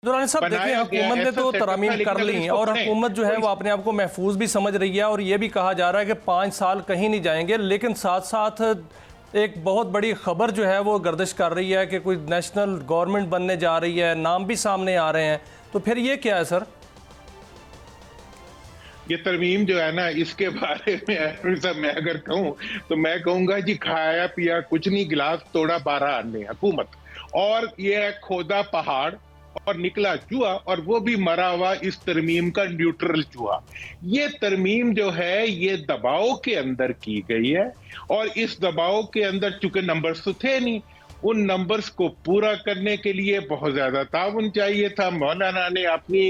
दुरानी साहब देखिए, हुकूमत ने तो तरामीम कर ली और हुकूमत जो है वो अपने आप को महफूज भी समझ रही है और ये भी कहा जा रहा है कि 5 साल कहीं नहीं जाएंगे। लेकिन साथ साथ एक बहुत बड़ी खबर जो है वो गर्दिश कर रही है कि कोई नेशनल गवर्नमेंट बनने जा रही है, नाम भी सामने आ रहे हैं। तो फिर ये क्या है सर? ये तरमीम जो है ना, इसके बारे में मैं अगर कहूँ तो मैं कहूँगा जी, खाया पिया कुछ नहीं, गिलास तोड़ा 12 अन्ने हुकूमत। और ये है खोदा पहाड़ और निकला चूहा, और वो भी मरा हुआ इस तरमीम का न्यूट्रल चूहा। ये तरमीम जो है ये दबाव के अंदर की गई है, और इस दबाव के अंदर चूंकि नंबर्स तो थे नहीं, उन नंबर्स को पूरा करने के लिए बहुत ज्यादा ताउन चाहिए था। मौलाना ने अपनी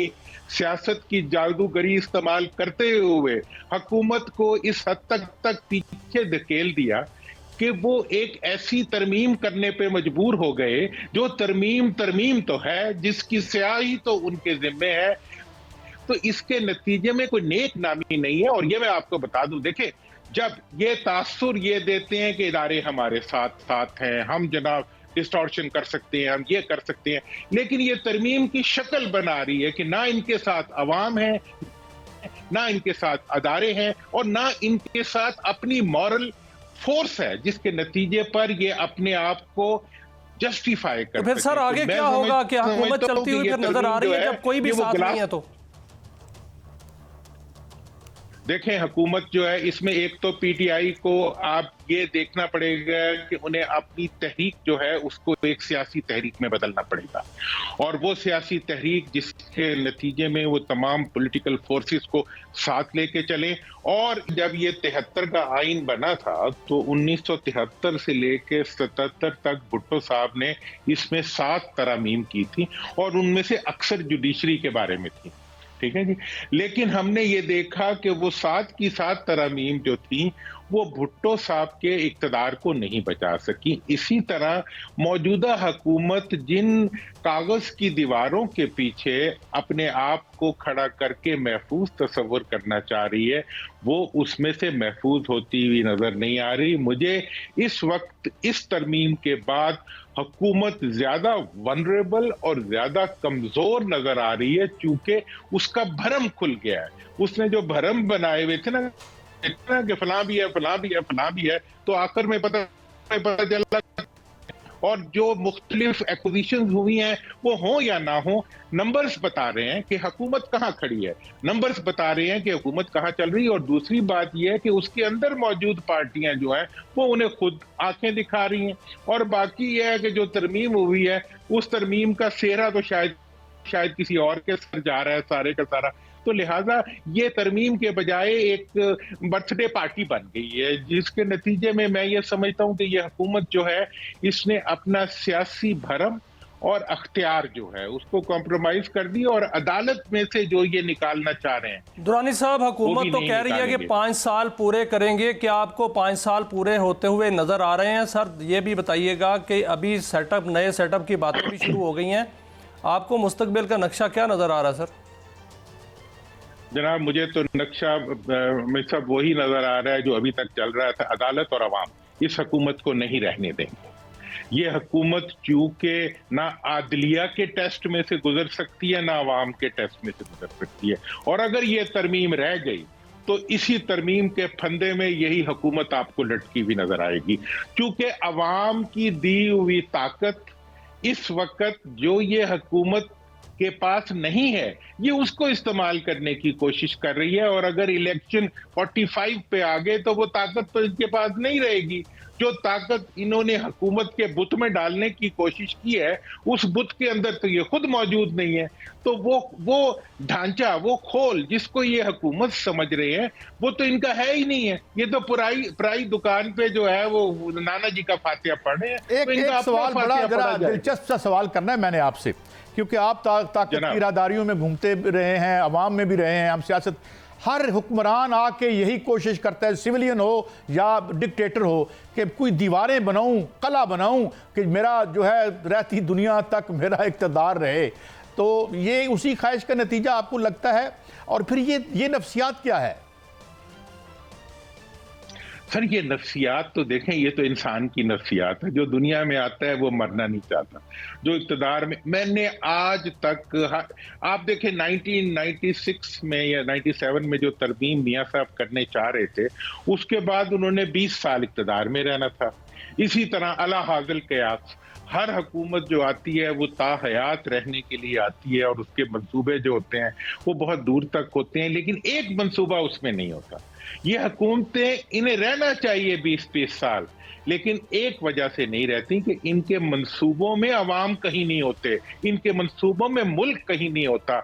सियासत की जादूगरी इस्तेमाल करते हुए हुकूमत को इस हद तक पीछे धकेल दिया कि वो एक ऐसी तरमीम करने पे मजबूर हो गए जो तरमीम तो है, जिसकी स्याही तो उनके जिम्मे है। तो इसके नतीजे में कोई नेक नामी नहीं है। और ये मैं आपको बता दूं, देखें, जब ये तासुर ये देते हैं कि इदारे हमारे साथ साथ हैं, हम जनाब डिस्टॉर्शन कर सकते हैं, हम ये कर सकते हैं, लेकिन ये तरमीम की शक्ल बना रही है कि ना इनके साथ अवाम है, ना इनके साथ अदारे हैं, और ना इनके साथ अपनी मॉरल फोर्स है, जिसके नतीजे पर ये अपने आप को जस्टिफाई कर। तो फिर सर आगे क्या होगा कि हुकूमत चलती हुई फिर नजर आ रही है जब कोई भी साथ नहीं है? तो देखें, हुकूमत जो है इसमें एक तो पीटीआई को आप ये देखना पड़ेगा कि उन्हें अपनी तहरीक जो है उसको एक सियासी तहरीक में बदलना पड़ेगा, और वो सियासी तहरीक जिसके नतीजे में वो तमाम पॉलिटिकल फोर्सेस को साथ लेके चले। और जब ये 73 का आइन बना था तो 1973 से लेके 77 तक भुट्टो साहब ने इसमें 7 तरामीम की थी, और उनमें से अक्सर जुडिशरी के बारे में थी, ठीक है जी। लेकिन हमने ये देखा कि वो 7 की 7 तरामीम जो थी वो भुट्टो साहब के इक़्तिदार को नहीं बचा सकी। इसी तरह मौजूदा हुकूमत जिन कागज की दीवारों के पीछे अपने आप को खड़ा करके महफूज तस्वुर करना चाह रही है, वो उसमें से महफूज होती हुई नजर नहीं आ रही। मुझे इस वक्त इस तरमीम के बाद हुकूमत ज्यादा वनरेबल और ज्यादा कमजोर नजर आ रही है, चूंकि उसका भरम खुल गया है। उसने जो भरम बनाए हुए थे ना कि फलां भी है, फलां भी है, फलां भी है, तो आखिर में पता चला। और जो मुख्तलिफ एक्विजिशंस हुई हैं वो हो या ना हो, नंबर्स बता रहे हैं कि हुकूमत कहाँ खड़ी है, नंबर्स बता रहे हैं कि हुकूमत कहाँ चल रही है। और दूसरी बात यह है कि उसके अंदर मौजूद पार्टियां जो हैं वो उन्हें खुद आंखें दिखा रही हैं। और बाकी यह है कि जो तरमीम हुई है उस तरमीम का सेहरा तो शायद किसी और के सर जा रहा है सारे का सारा। तो लिहाजा ये तरमीम के बजाय एक बर्थडे पार्टी बन गई है, जिसके नतीजे में मैं ये समझता हूं कि ये हुकूमत जो है इसने अपना सियासी भरम और अख्तियार जो है उसको कॉम्प्रोमाइज कर दी, और अदालत में से जो ये निकालना चाह रहे हैं। दुरानी साहब, हुकूमत तो कह रही है कि 5 साल पूरे करेंगे। क्या आपको 5 साल पूरे होते हुए नजर आ रहे हैं? सर ये भी बताइएगा कि अभी नए सेटअप की बातें भी शुरू हो गई हैं, आपको मुस्तकबिल का नक्शा क्या नजर आ रहा है? सर जनाब, मुझे तो नक्शा में सब वही नजर आ रहा है जो अभी तक चल रहा था। अदालत और अवाम इस हुकूमत को नहीं रहने देंगे। ये हुकूमत चूंकि ना आदलिया के टेस्ट में से गुजर सकती है, ना अवाम के टेस्ट में से गुजर सकती है। और अगर ये तरमीम रह गई तो इसी तरमीम के फंदे में यही हुकूमत आपको लटकी हुई नजर आएगी, क्योंकि अवाम की दी हुई ताकत इस वक्त जो ये हुकूमत के पास नहीं है, ये उसको इस्तेमाल करने की कोशिश कर रही है। और अगर इलेक्शन 45 पे आ गए तो वो ताकत तो इनके पास नहीं रहेगी। जो ताकत इन्होंने हुकूमत के बुत में डालने की कोशिश की है, उस बुत के अंदर तो ये खुद मौजूद नहीं है। तो वो ढांचा, वो खोल जिसको ये हुकूमत समझ रहे हैं, वो तो इनका है ही नहीं है। ये तो पराई दुकान पे जो है वो नाना जी का फातिहा पढ़े हैं। एक सवाल बड़ा दिलचस्प सा सवाल करना है मैंने आपसे, क्योंकि आप ताकत की इरादारियों में घूमते रहे हैं, अवाम में भी रहे हैं, हम सियासत, हर हुक्मरान आके यही कोशिश करता है, सिविलियन हो या डिक्टेटर हो, कि कोई दीवारें बनाऊं, कला बनाऊं कि मेरा जो है रहती दुनिया तक मेरा इक़्तिदार रहे। तो ये उसी ख्वाहिश का नतीजा आपको लगता है? और फिर ये नफ्सियात क्या है? سر یہ نفسیات تو دیکھیں، یہ تو انسان کی نفسیات ہے. جو دنیا میں آتا ہے وہ مرنا نہیں چاہتا. جو اقتدار میں نے آج تک، آپ دیکھیں 1996 میں یا 97 میں جو ترمیم میاں صاحب کرنے چاہ رہے تھے، اس کے بعد انہوں نے 20 سال اقتدار میں رہنا تھا. اسی طرح اعلیٰ حاصل قیاس، ہر حکومت جو آتی ہے وہ تا حیات رہنے کے لیے آتی ہے، اور اس کے منصوبے جو ہوتے ہیں وہ بہت دور تک ہوتے ہیں، لیکن ایک منصوبہ اس میں نہیں ہوتا. یہ حکومتیں، انہیں رہنا چاہیے 20-30 سال، لیکن ایک وجہ سے نہیں رہتی کہ ان کے منصوبوں میں عوام کہیں نہیں ہوتے، ان کے منصوبوں میں ملک کہیں نہیں ہوتا،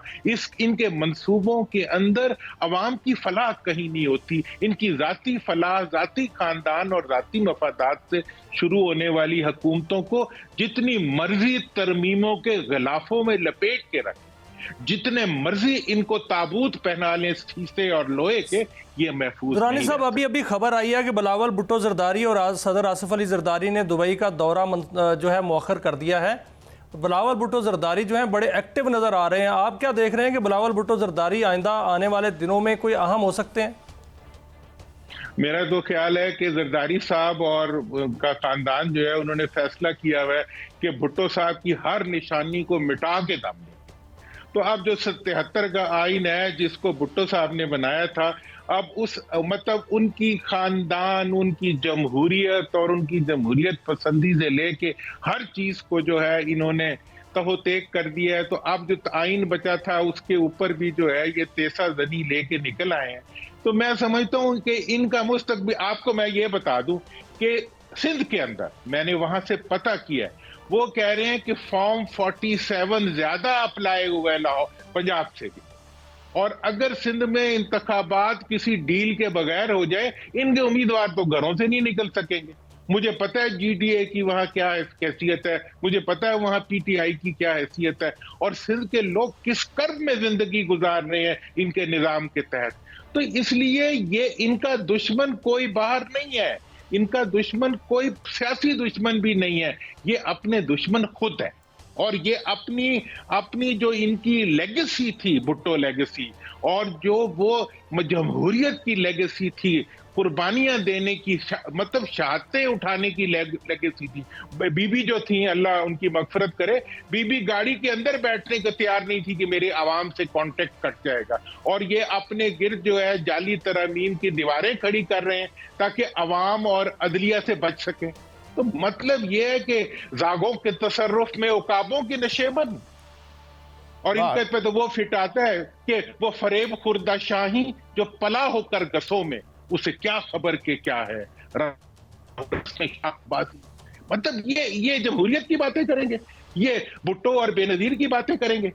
ان کے منصوبوں کے اندر عوام کی فلاح کہیں نہیں ہوتی. ان کی ذاتی فلاح، ذاتی خاندان اور ذاتی مفادات سے شروع ہونے والی حکومتوں کو جتنی مرضی ترمیموں کے غلافوں میں لپیٹ کے رکھیں، جتنے مرضی ان کو تابوت پہنا لیں شیشے اور لوہے کے، یہ محفوظ درانی نہیں صاحب، ابھی خبر آئی ہے کہ بلاول بھٹو زرداری اور صدر آصف علی زرداری نے دبئی کا دورہ جو ہے مؤخر کر دیا ہے. بلاول بھٹو زرداری جو ہیں بڑے ایکٹیو نظر آ رہے ہیں. آپ کیا دیکھ رہے ہیں کہ بلاول بھٹو زرداری آئندہ آنے والے دنوں میں کوئی اہم ہو سکتے ہیں؟ میرا تو خیال ہے کہ زرداری صاحب اور کا خاندان جو ہے انہوں نے فیصلہ کیا ہوا ہے کہ بھٹو صاحب کی ہر نشانی کو مٹا کے دم دیں. تو اب جو 77 کا آئین ہے جس کو بھٹو صاحب نے بنایا تھا، اب مطلب ان کی خاندان، ان کی جمہوریت اور ان کی جمہوریت پسندی سے لے کے ہر چیز کو جو ہے انہوں نے تہو تیک کر دیا ہے. تو اب جو آئین بچا تھا اس کے اوپر بھی جو ہے یہ تیسا زنی لے کے نکل آئے ہیں. تو میں سمجھتا ہوں کہ ان کا مستقبل، آپ کو میں یہ بتا دوں کہ سندھ کے اندر میں نے وہاں سے پتہ کیا ہے، وہ کہہ رہے ہیں کہ فارم 47 زیادہ اپلائی ہوا ہے پنجاب سے بھی، اور اگر سندھ میں انتخابات کسی ڈیل کے بغیر ہو جائے، ان کے امیدوار تو گھروں سے نہیں نکل سکیں گے. مجھے پتہ ہے جی ڈی اے کی وہاں کیا حیثیت ہے، مجھے پتہ ہے وہاں پی ٹی آئی کی کیا حیثیت ہے، اور سندھ کے لوگ کس کرب میں زندگی گزار رہے ہیں ان کے نظام کے تحت. تو اس لیے یہ ان کا دشمن کوئی باہر نہیں ہے، ان کا دشمن کوئی سیاسی دشمن بھی نہیں ہے، یہ اپنے دشمن خود ہے. اور یہ اپنی جو ان کی لیگیسی تھی، بھٹو لیگیسی، اور جو وہ جمہوریت کی لیگیسی تھی، قربانیاں دینے کی، مطلب شہادتیں اٹھانے کی لیگیسی تھی. بی بی جو تھیں، اللہ ان کی مغفرت کرے، بی بی گاڑی کے اندر بیٹھنے کو تیار نہیں تھی کہ میرے عوام سے کانٹیکٹ کٹ جائے گا. اور یہ اپنے گرد جو ہے جعلی ترامیم کی دیواریں کھڑی کر رہے ہیں تاکہ عوام اور عدلیہ سے بچ سکیں. تو مطلب یہ ہے کہ زاغوں کے تصرف میں عقابوں کی نشیمن، اور ان کے پہ تو وہ فٹ آتا ہے کہ وہ فریب خوردہ شاہی جو پلا ہو کر گسوں میں، اسے کیا خبر کہ کیا ہے مطلب یہ جمہوریت کی باتیں کریں گے، یہ بھٹو اور بے نظیر کی باتیں کریں گے.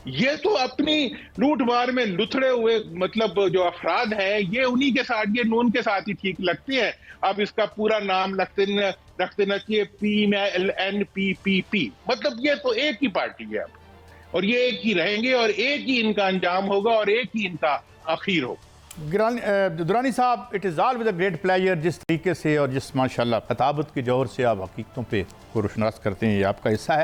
یہ تو اپنی لوٹ مار میں لتھڑے ہوئے مطلب جو افراد ہیں، یہ انہی کے ساتھ، یہ نون کے ساتھ ہی ٹھیک لگتی ہیں. اب اس کا پورا نام رکھتے نہ چاہیے PMLNPPP، مطلب یہ تو ایک ہی پارٹی ہے اب، اور یہ ایک ہی رہیں گے، اور ایک ہی ان کا انجام ہوگا، اور ایک ہی ان کا آخر ہوگا. درانی صاحب، it is always a great player, جس طریقے سے اور جس ماشاءاللہ خطابت کے جوہر سے آپ حقیقتوں پہ کو روشناس کرتے ہیں، یہ آپ کا حصہ ہے.